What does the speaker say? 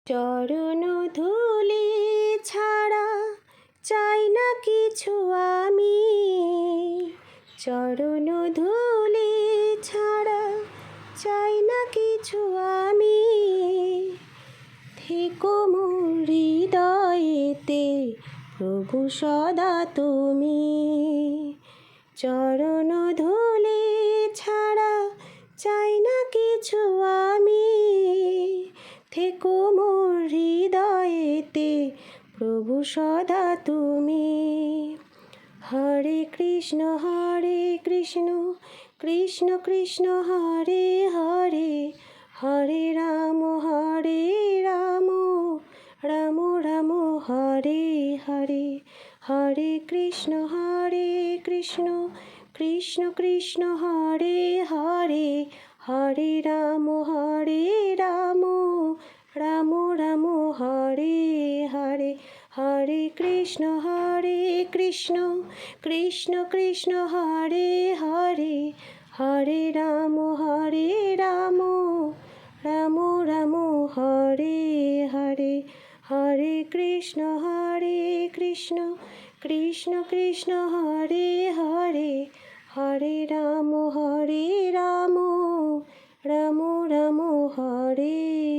চরণ ধুলি ছাড়া চাই না কিছু আমি, চরণ ধুলি ছাড়া চাই না কিছু আমি। থেকো মোর হৃদয়েতে প্রভু সদা তুমি, চরণ ধুলি ছাড়া চাই না কিছু আমি। থেকো মোর হৃদয়েতে প্রভু সদা তুমি। হরে কৃষ্ণ কৃষ্ণ কৃষ্ণ হরে হরে, হরে রাম রাম রাম হরে হরে। হরে কৃষ্ণ কৃষ্ণ কৃষ্ণ হরে হরে, হরে রাম রাম রাম হরে হরে। হরে কৃষ্ণ কৃষ্ণ কৃষ্ণ হরে হরে, হরে রাম রাম রাম হরে হরে। হরে কৃষ্ণ কৃষ্ণ কৃষ্ণ হরে হরে, হরে রাম রাম রাম হরে।